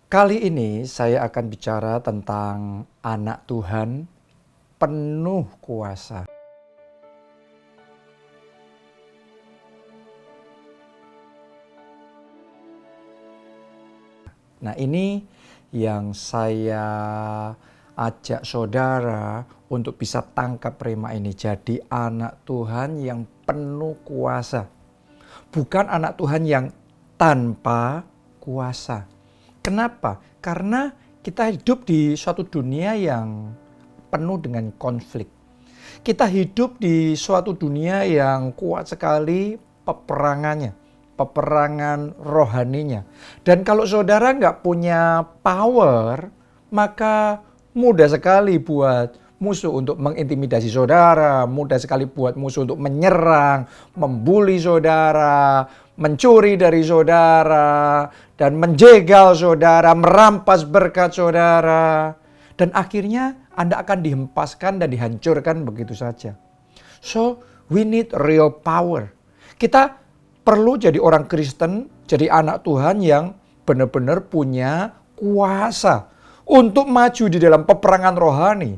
Kali ini saya akan bicara tentang anak Tuhan penuh kuasa. Nah, ini yang saya ajak saudara untuk bisa tangkap rema ini. Jadi anak Tuhan yang penuh kuasa. Bukan anak Tuhan yang tanpa kuasa. Kenapa? Karena kita hidup di suatu dunia yang penuh dengan konflik. Kita hidup di suatu dunia yang kuat sekali peperangannya, peperangan rohaninya. Dan kalau saudara nggak punya power, maka mudah sekali buat musuh untuk mengintimidasi saudara, mudah sekali buat musuh untuk menyerang, membuli saudara, mencuri dari saudara, dan menjegal saudara, merampas berkat saudara. Dan akhirnya Anda akan dihempaskan dan dihancurkan begitu saja. So, we need real power. Kita perlu jadi orang Kristen, jadi anak Tuhan yang benar-benar punya kuasa untuk maju di dalam peperangan rohani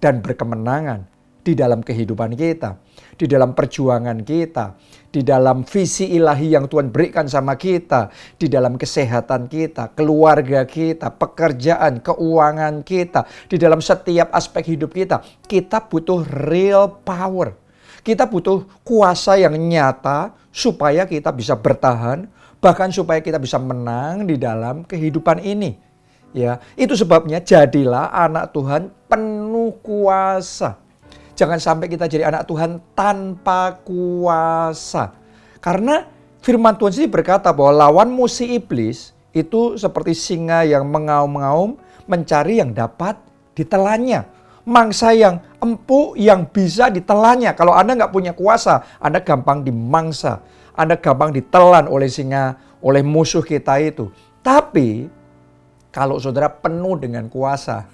dan berkemenangan di dalam kehidupan kita, di dalam perjuangan kita, di dalam visi ilahi yang Tuhan berikan sama kita, di dalam kesehatan kita, keluarga kita, pekerjaan, keuangan kita, di dalam setiap aspek hidup kita. Kita butuh real power. Kita butuh kuasa yang nyata supaya kita bisa bertahan, bahkan supaya kita bisa menang di dalam kehidupan ini. Ya, itu sebabnya jadilah anak Tuhan penuh kuasa. Jangan sampai kita jadi anak Tuhan tanpa kuasa. Karena firman Tuhan sendiri berkata bahwa lawanmu si iblis itu seperti singa yang mengaum-ngaum mencari yang dapat ditelannya. Mangsa yang empuk yang bisa ditelannya. Kalau Anda nggak punya kuasa, Anda gampang dimangsa. Anda gampang ditelan oleh singa, oleh musuh kita itu. Tapi kalau saudara penuh dengan kuasa,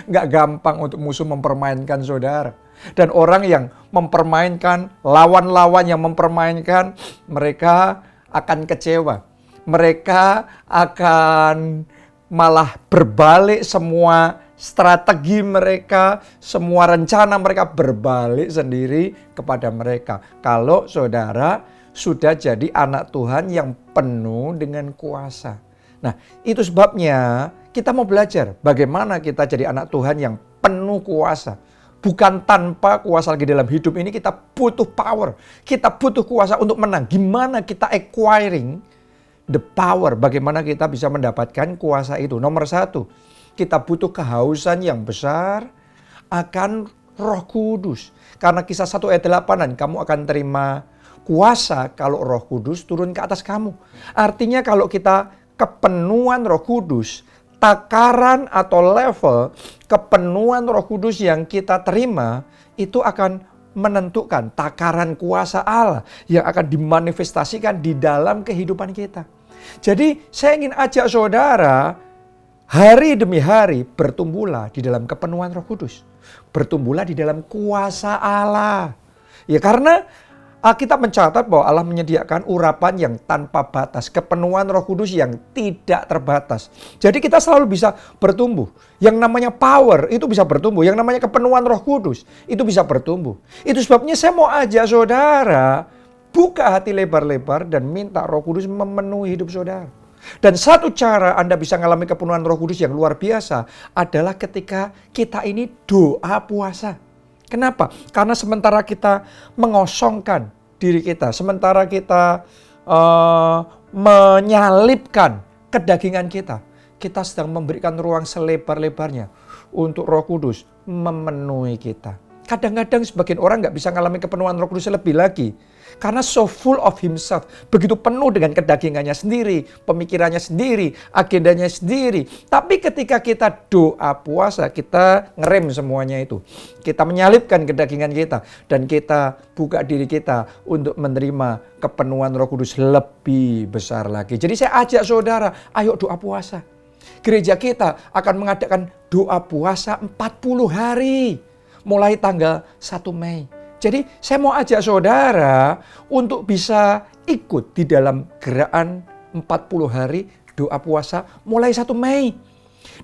nggak gampang untuk musuh mempermainkan saudara. Dan orang yang mempermainkan, lawan-lawan yang mempermainkan, mereka akan kecewa. Mereka akan malah berbalik semua strategi mereka, semua rencana mereka berbalik sendiri kepada mereka. Kalau saudara sudah jadi anak Tuhan yang penuh dengan kuasa. Nah, itu sebabnya kita mau belajar bagaimana kita jadi anak Tuhan yang penuh kuasa. Bukan tanpa kuasa lagi dalam hidup ini, kita butuh power. Kita butuh kuasa untuk menang. Gimana kita acquiring the power? Bagaimana kita bisa mendapatkan kuasa itu? Nomor satu, kita butuh kehausan yang besar akan Roh Kudus. Karena Kisah 1 ayat 8, kamu akan terima kuasa kalau Roh Kudus turun ke atas kamu. Artinya kalau kita kepenuhan Roh Kudus, takaran atau level kepenuhan Roh Kudus yang kita terima itu akan menentukan takaran kuasa Allah yang akan dimanifestasikan di dalam kehidupan kita. Jadi saya ingin ajak saudara hari demi hari bertumbuhlah di dalam kepenuhan Roh Kudus. Bertumbuhlah di dalam kuasa Allah. Ya, karena Alkitab mencatat bahwa Allah menyediakan urapan yang tanpa batas, kepenuhan Roh Kudus yang tidak terbatas. Jadi kita selalu bisa bertumbuh. Yang namanya power itu bisa bertumbuh, yang namanya kepenuhan Roh Kudus itu bisa bertumbuh. Itu sebabnya saya mau ajak saudara buka hati lebar-lebar dan minta Roh Kudus memenuhi hidup saudara. Dan satu cara Anda bisa mengalami kepenuhan Roh Kudus yang luar biasa adalah ketika kita ini doa puasa. Kenapa? Karena sementara kita mengosongkan diri kita, sementara kita menyalipkan kedagingan kita, kita sedang memberikan ruang selebar-lebarnya untuk Roh Kudus memenuhi kita. Kadang-kadang sebagian orang nggak bisa mengalami kepenuhan Roh Kudus lebih lagi. Karena so full of himself. Begitu penuh dengan kedagingannya sendiri, pemikirannya sendiri, agendanya sendiri. Tapi ketika kita doa puasa, kita ngerem semuanya itu. Kita menyalipkan kedagingan kita. Dan kita buka diri kita untuk menerima kepenuhan Roh Kudus lebih besar lagi. Jadi saya ajak saudara, ayo doa puasa. Gereja kita akan mengadakan doa puasa 40 hari. Mulai tanggal 1 Mei. Jadi saya mau ajak saudara untuk bisa ikut di dalam gerakan 40 hari doa puasa mulai 1 Mei.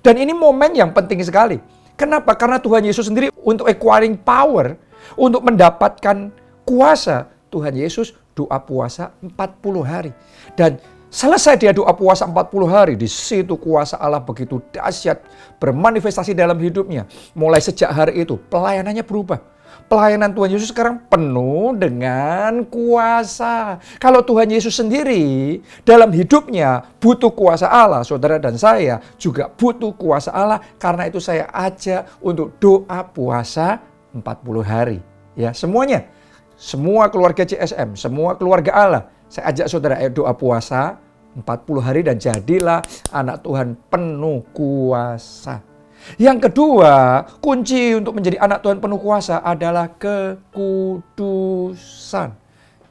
Dan ini momen yang penting sekali. Kenapa? Karena Tuhan Yesus sendiri untuk acquiring power, untuk mendapatkan kuasa, Tuhan Yesus doa puasa 40 hari. Dan selesai dia doa puasa 40 hari, di situ kuasa Allah begitu dahsyat bermanifestasi dalam hidupnya. Mulai sejak hari itu, pelayanannya berubah. Pelayanan Tuhan Yesus sekarang penuh dengan kuasa. Kalau Tuhan Yesus sendiri dalam hidupnya butuh kuasa Allah, saudara dan saya juga butuh kuasa Allah. Karena itu saya ajak untuk doa puasa 40 hari. Ya, semuanya. Semua keluarga CSM, semua keluarga Allah. Saya ajak saudara doa puasa 40 hari dan jadilah anak Tuhan penuh kuasa. Yang kedua, kunci untuk menjadi anak Tuhan penuh kuasa adalah kekudusan.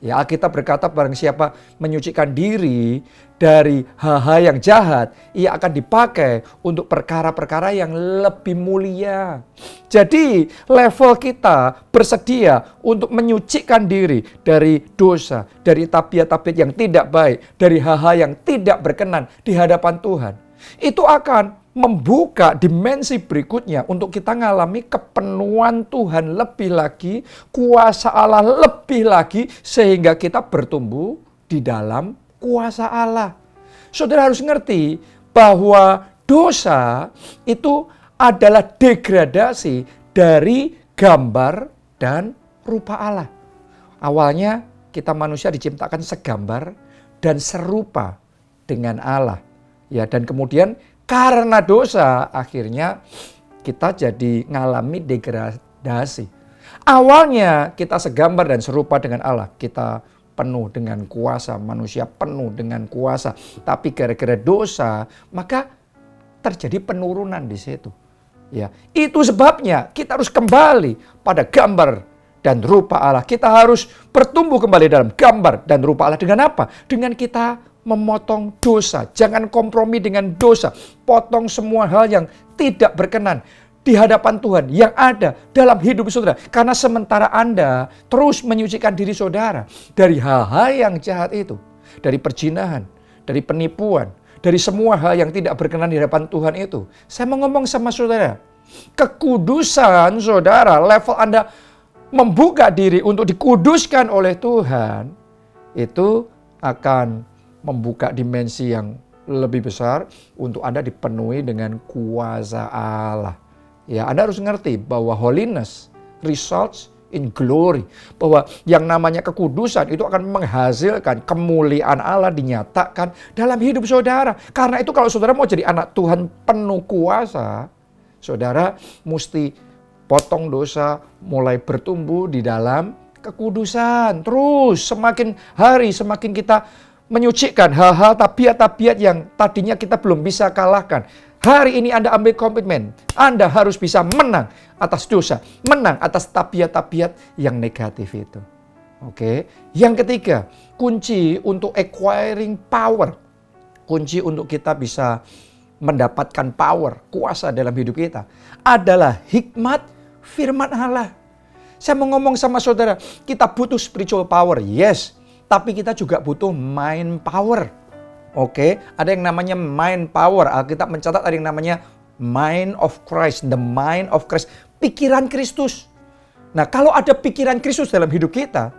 Ya, Alkitab berkata barang siapa menyucikan diri dari hal-hal yang jahat, ia akan dipakai untuk perkara-perkara yang lebih mulia. Jadi level kita bersedia untuk menyucikan diri dari dosa, dari tabiat-tabiat yang tidak baik, dari hal-hal yang tidak berkenan di hadapan Tuhan. Itu akan membuka dimensi berikutnya untuk kita mengalami kepenuhan Tuhan lebih lagi, kuasa Allah lebih lagi, sehingga kita bertumbuh di dalam kuasa Allah. Saudara harus ngerti bahwa dosa itu adalah degradasi dari gambar dan rupa Allah. Awalnya kita manusia diciptakan segambar dan serupa dengan Allah. Ya, dan kemudian karena dosa, akhirnya kita jadi ngalami degradasi. Awalnya kita segambar dan serupa dengan Allah. Kita penuh dengan kuasa, manusia penuh dengan kuasa. Tapi gara-gara dosa, maka terjadi penurunan di situ. Ya, itu sebabnya kita harus kembali pada gambar dan rupa Allah. Kita harus bertumbuh kembali dalam gambar dan rupa Allah. Dengan apa? Dengan kita memotong dosa. Jangan kompromi dengan dosa. Potong semua hal yang tidak berkenan di hadapan Tuhan yang ada dalam hidup saudara. Karena sementara Anda terus menyucikan diri saudara dari hal-hal yang jahat itu, dari perzinahan, dari penipuan, dari semua hal yang tidak berkenan di hadapan Tuhan itu. Saya mau ngomong sama saudara, kekudusan saudara, level Anda membuka diri untuk dikuduskan oleh Tuhan, itu akan membuka dimensi yang lebih besar untuk Anda dipenuhi dengan kuasa Allah. Ya, Anda harus ngerti bahwa holiness results in glory. Bahwa yang namanya kekudusan itu akan menghasilkan kemuliaan Allah dinyatakan dalam hidup saudara. Karena itu kalau saudara mau jadi anak Tuhan penuh kuasa, saudara mesti potong dosa, mulai bertumbuh di dalam kekudusan. Terus semakin hari semakin kita menyucikan hal-hal tabiat-tabiat yang tadinya kita belum bisa kalahkan. Hari ini Anda ambil komitmen. Anda harus bisa menang atas dosa. Menang atas tabiat-tabiat yang negatif itu. Oke. Yang ketiga, kunci untuk acquiring power. Kunci untuk kita bisa mendapatkan power, kuasa dalam hidup kita adalah hikmat firman Allah. Saya mau ngomong sama saudara, kita butuh spiritual power, yes. Tapi kita juga butuh mind power. Oke, ada yang namanya mind power. Alkitab mencatat ada yang namanya mind of Christ, the mind of Christ, pikiran Kristus. Nah, kalau ada pikiran Kristus dalam hidup kita,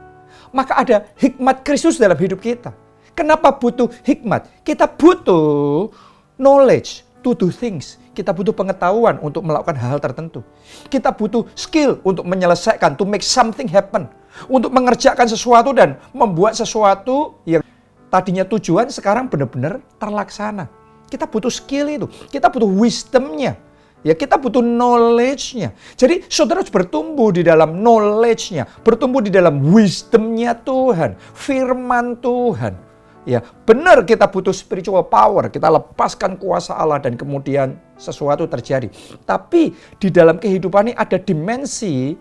maka ada hikmat Kristus dalam hidup kita. Kenapa butuh hikmat? Kita butuh knowledge to do things. Kita butuh pengetahuan untuk melakukan hal-hal tertentu. Kita butuh skill untuk menyelesaikan, to make something happen. Untuk mengerjakan sesuatu dan membuat sesuatu yang tadinya tujuan sekarang benar-benar terlaksana. Kita butuh skill itu. Kita butuh wisdomnya. Ya, kita butuh knowledge-nya. Jadi saudara harus bertumbuh di dalam knowledge-nya. Bertumbuh di dalam wisdom-nya Tuhan. Firman Tuhan. Ya, benar kita butuh spiritual power. Kita lepaskan kuasa Allah dan kemudian sesuatu terjadi. Tapi di dalam kehidupan ini ada dimensi,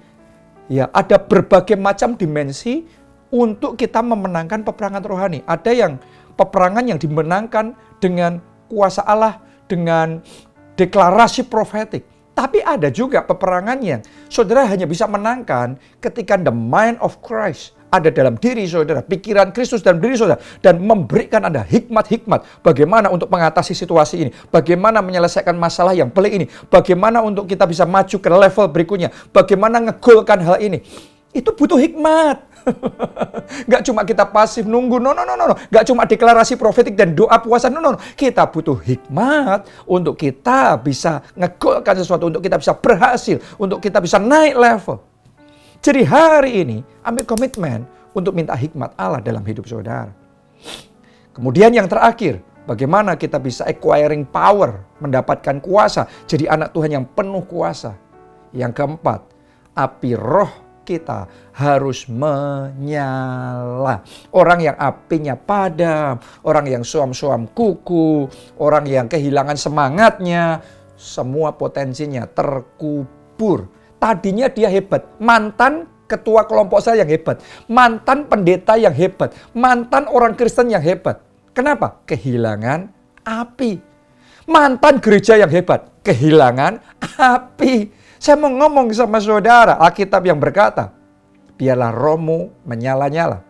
ya, ada berbagai macam dimensi untuk kita memenangkan peperangan rohani. Ada yang peperangan yang dimenangkan dengan kuasa Allah, dengan deklarasi profetik. Tapi ada juga peperangan yang saudara hanya bisa menangkan ketika the mind of Christ ada dalam diri saudara, pikiran Kristus dalam diri saudara, dan memberikan Anda hikmat-hikmat bagaimana untuk mengatasi situasi ini, bagaimana menyelesaikan masalah yang pelik ini, bagaimana untuk kita bisa maju ke level berikutnya, bagaimana ngegolkan hal ini. Itu butuh hikmat. Gak cuma kita pasif nunggu, no. Gak cuma deklarasi profetik dan doa puasa, no. Kita butuh hikmat untuk kita bisa ngegolkan sesuatu, untuk kita bisa berhasil, untuk kita bisa naik level. Jadi hari ini ambil komitmen untuk minta hikmat Allah dalam hidup saudara. Kemudian yang terakhir, bagaimana kita bisa acquiring power, mendapatkan kuasa, jadi anak Tuhan yang penuh kuasa. Yang keempat, api roh kita harus menyala. Orang yang apinya padam, orang yang suam-suam kuku, orang yang kehilangan semangatnya, semua potensinya terkubur. Tadinya dia hebat, mantan ketua kelompok saya yang hebat, mantan pendeta yang hebat, mantan orang Kristen yang hebat. Kenapa? Kehilangan api. Mantan gereja yang hebat, kehilangan api. Saya mau ngomong sama saudara, Alkitab yang berkata, biarlah rohmu menyala-nyala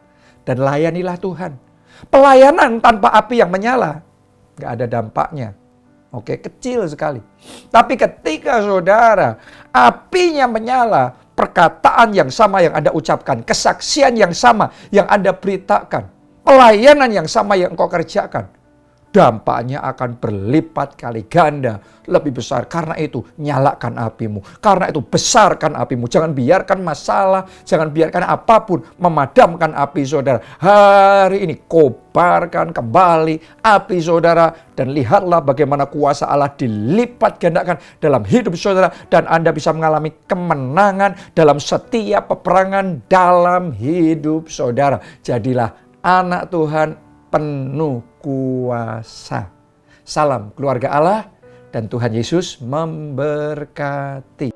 dan layanilah Tuhan. Pelayanan tanpa api yang menyala, gak ada dampaknya. Oke, kecil sekali. Tapi ketika saudara, apinya menyala, perkataan yang sama yang Anda ucapkan, kesaksian yang sama yang Anda beritakan, pelayanan yang sama yang engkau kerjakan, dampaknya akan berlipat kali ganda lebih besar. Karena itu nyalakan apimu. Karena itu besarkan apimu. Jangan biarkan masalah, jangan biarkan apapun memadamkan api saudara. Hari ini kobarkan kembali api saudara. Dan lihatlah bagaimana kuasa Allah dilipat gandakan dalam hidup saudara. Dan Anda bisa mengalami kemenangan dalam setiap peperangan dalam hidup saudara. Jadilah anak Tuhan penuh kuasa. Salam keluarga Allah dan Tuhan Yesus memberkati.